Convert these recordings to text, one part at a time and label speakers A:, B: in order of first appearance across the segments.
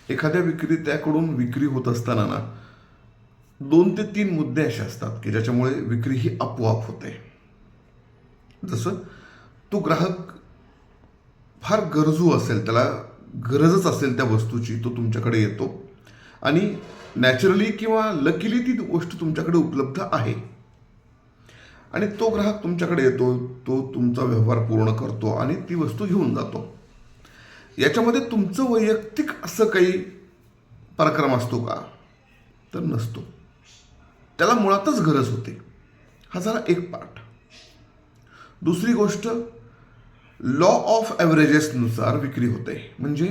A: एखाद्या विक्रेत्याकडून विक्री होत असताना ना 2 ते 3 मुद्दे असे असतात की ज्याच्यामुळे विक्री ही आपोआप होते. जसं तो ग्राहक फार गरजू असेल, त्याला गरजच असेल त्या वस्तूची, तो तुमच्याकडे येतो आणि नॅचरली किंवा लकीली ती गोष्ट तुमच्याकडे उपलब्ध आहे आणि तो ग्राहक तुमच्याकडे येतो, तो तुमचा व्यवहार पूर्ण करतो आणि ती वस्तू घेऊन जातो. याच्यामध्ये तुमचं वैयक्तिक असं काही पराक्रम असतो का? तर नसतो. त्याला मुळातच गरज होते. हा झाला एक पार्ट. दुसरी गोष्ट, लॉ ऑफ ॲव्हरेजेसनुसार विक्री होते. म्हणजे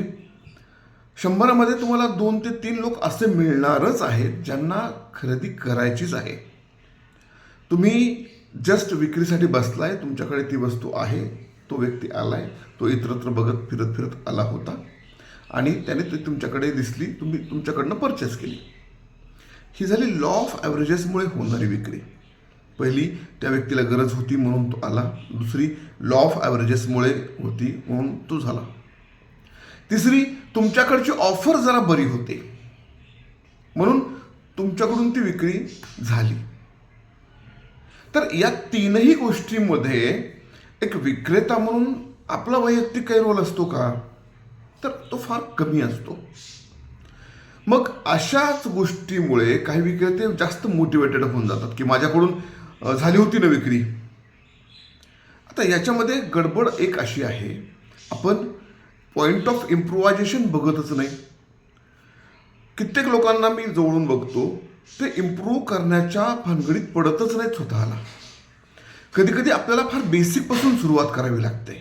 A: 100मध्ये तुम्हाला 2 ते 3 लोक असे मिळणारच आहेत ज्यांना खरेदी करायचीच आहे. तुम्ही जस्ट विक्रीसाठी बसलाय, तुमच्याकडे ती वस्तू आहे, तो व्यक्ती आलाय, तो इतरत्र बघत फिरत फिरत आला होता आणि त्याने ती तुमच्याकडे दिसली, तुम्ही तुमच्याकडनं परचेस केली. ही झाली लॉ ऑफ ॲव्हरेजेसमुळे होणारी विक्री. पहिली, त्या व्यक्तीला गरज होती म्हणून तो आला. दुसरी, लॉ ऑफ ॲव्हरेजेसमुळे होती म्हणून तो झाला. तिसरी, तुमच्याकडची ऑफर जरा बरी होते म्हणून तुमच्याकडून ती विक्री झाली. तर या तीनही गोष्टींमध्ये एक विक्रेता म्हणून आपला वैयक्तिक काही रोल असतो का? तर तो फार कमी असतो. मग अशाच गोष्टीमुळे काही विक्रेते जास्त मोटिवेटेड होऊन जातात की माझ्याकडून झाली होती ना विक्री. आता याच्यामध्ये गडबड एक अशी आहे, आपण पॉइंट ऑफ इम्प्रुव्हायझेशन बघतच नाही. कित्येक लोकांना मी जवळून बघतो, ते इम्प्रूव्ह करण्याच्या भानगडीत पडतच नाहीत स्वतःला. कधी कधी आपल्याला फार बेसिकपासून सुरुवात करावी लागते.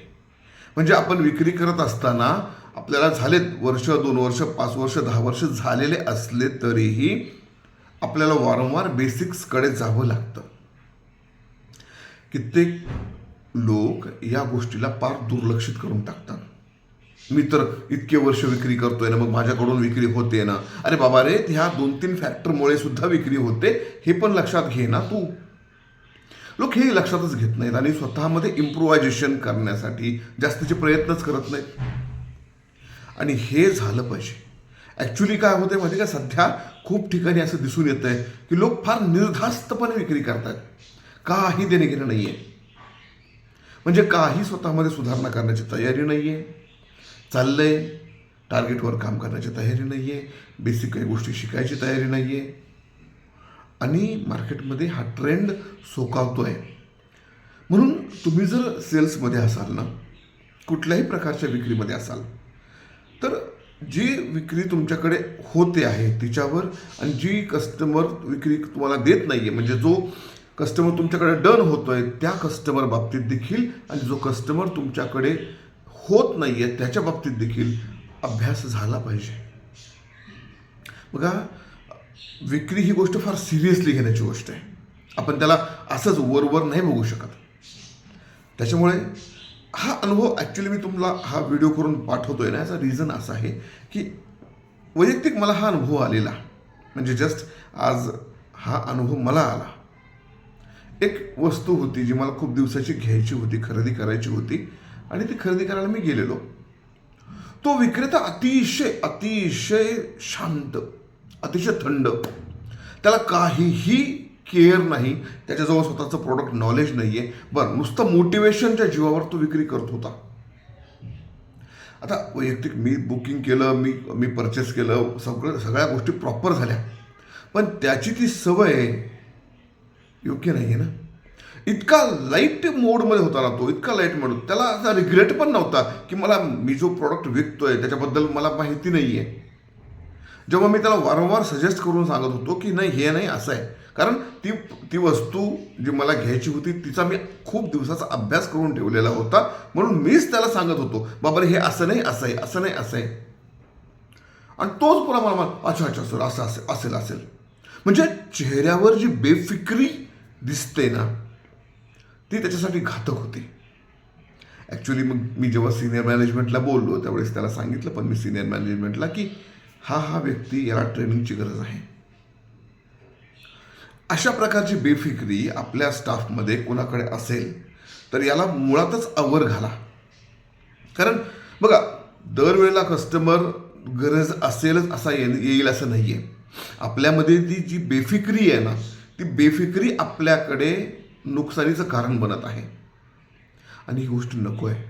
A: म्हणजे आपण विक्री करत असताना आपल्याला झालेत वर्ष, 2 वर्ष, 5 वर्ष, 10 वर्ष झालेले असले तरीही आपल्याला वारंवार बेसिक्सकडे जावं लागतं. कित्येक लोक या गोष्टीला फार दुर्लक्षित करून टाकतात. मी तर इतके वर्ष विक्री करतोय ना, मग माझ्याकडून विक्री होते ना. अरे बाबा रे, ह्या 2-3 फॅक्टरमुळे सुद्धा विक्री होते, हे पण लक्षात घे ना तू. लोक हे लक्षातच घेत नाहीत आणि स्वतःमध्ये इम्प्रुव्हायझेशन करण्यासाठी जास्तीचे प्रयत्नच करत नाहीत. आणि हे झालं पाहिजे. ॲक्च्युली काय होते माहिती का, सध्या खूप ठिकाणी असं दिसून येत आहे की लोक फार निर्धास्तपणे विक्री करतात. काही देणे घेणं नाही आहे. म्हणजे काही स्वतःमध्ये सुधारणा करण्याची तयारी नाही आहे. चाललंय, टार्गेटवर काम करण्याची तयारी नाही आहे, बेसिक काही गोष्टी शिकायची तयारी नाही आहे आणि मार्केटमध्ये हा ट्रेंड सोकावतोय. म्हणून तुम्ही जर सेल्समध्ये असाल ना, कुठल्याही प्रकारच्या विक्रीमध्ये असाल, तर जी विक्री तुमच्याकडे होते आहे तिच्यावर आणि जी कस्टमर विक्री तुम्हाला देत नाही आहे, म्हणजे जो कस्टमर तुमच्याकडे डन होतोय त्या कस्टमर बाबतीत देखील आणि जो कस्टमर तुमच्याकडे होत नाही आहे त्याच्या बाबतीत देखील अभ्यास झाला पाहिजे. बघा, विक्री ही गोष्ट फार सिरियसली घेण्याची गोष्ट आहे. आपण त्याला असंच वरवर नाही बघू शकत. त्याच्यामुळे हा अनुभव ॲक्च्युली मी तुम्हाला हा व्हिडिओ करून पाठवतोय ना, याचा रिझन असा आहे की वैयक्तिक मला हा अनुभव आलेला. म्हणजे जस्ट आज हा अनुभव मला आला. एक वस्तू होती जी मला खूप दिवसाची घ्यायची होती, खरेदी करायची होती आणि ती खरेदी करायला मी गेलेलो. तो विक्रेता अतिशय अतिशय शांत, अतिशय थंड. त्याला काहीही केअर नाही, त्याच्याजवळ स्वतःचं प्रोडक्ट नॉलेज नाही आहे. बरं, नुसतं मोटिवेशनच्या जीवावर तो विक्री करत होता. आता वैयक्तिक मी बुकिंग केलं, मी परचेस केलं, सगळ्या गोष्टी प्रॉपर झाल्या, पण त्याची ती सवय योग्य नाही आहे ना. इतका लाईट मोडमध्ये होता ना तो, इतका लाईट मोड, त्याला असा रिग्रेट पण नव्हता की मी जो प्रॉडक्ट विकतोय त्याच्याबद्दल मला माहिती नाही आहे. जेव्हा मी त्याला वारंवार सजेस्ट करून सांगत होतो की नाही, हे नाही, असं आहे, कारण ती वस्तू जी मला घ्यायची होती तिचा मी खूप दिवसाचा अभ्यास करून ठेवलेला होता, म्हणून मीच त्याला सांगत होतो बाबा हे असं नाही, असं आहे, असं नाही, असं आहे. आणि तोच पुन्हा मला अच्छा अच्छा सर असं असेल. म्हणजे चेहऱ्यावर जी बेफिक्री दिसते ना, ती त्याच्यासाठी घातक होती. ॲक्च्युली मग मी जेव्हा सिनियर मॅनेजमेंटला बोललो त्यावेळेस त्याला सांगितलं पण मी सिनियर मॅनेजमेंटला की हा व्यक्ती, याला ट्रेनिंगची गरज आहे. अशा प्रकारची बेफिक्री आपल्या स्टाफमध्ये कोणाकडे असेल तर याला मुळातच आवर घाला. कारण बघा, दरवेळेला कस्टमर गरज असेलच असा येईल असं नाही आहे. आपल्यामध्ये ती जी बेफिक्री आहे ना, ती बेफिक्री आपल्याकडे नुकसानीचं कारण बनत आहे आणि ही गोष्ट नको आहे.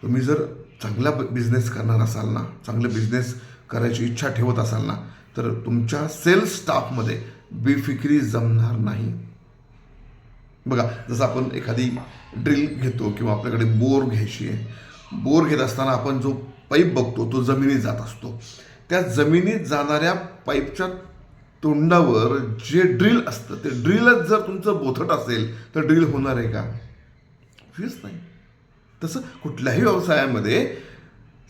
A: तुम्ही जर चांगला बिझनेस करणार असाल ना, चांगले बिझनेस करायची इच्छा ठेवत असाल ना, तर तुमच्या सेल्स स्टाफमध्ये बेफिक्री जमणार नाही. बघा, जसं आपण एखादी ड्रिल घेतो किंवा आपल्याकडे बोर घ्यायची आहे. बोर घेत असताना आपण जो पाईप बघतो तो जमिनीत जात असतो. त्या जमिनीत जाणाऱ्या पाईपच्या तोंडावर जे ड्रिल असतं, ते ड्रिलच जर तुमचं बोथट असेल तर ड्रिल होणार आहे का? ऑब्व्हियस नाही. तसं कुठल्याही व्यवसायामध्ये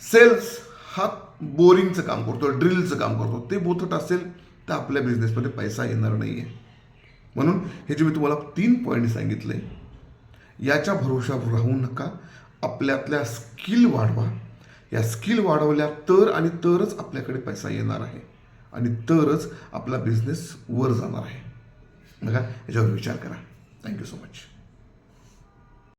A: सेल्स हा बोरिंगचं काम करतो, ड्रिलचं काम करतो. ते बोथट असेल तर आपल्या बिझनेसमध्ये पैसा येणार नाही आहे. म्हणून हे जे मी तुम्हाला 3 पॉईंट सांगितले, याच्या भरोशावर राहू नका. आपल्यातल्या स्किल वाढवा. या स्किल वाढवल्या तरच आपल्याकडे पैसा येणार आहे आणि तरच आपला बिझनेस वर जाणार आहे. बघा, याच्यावर विचार करा. Thank you so much.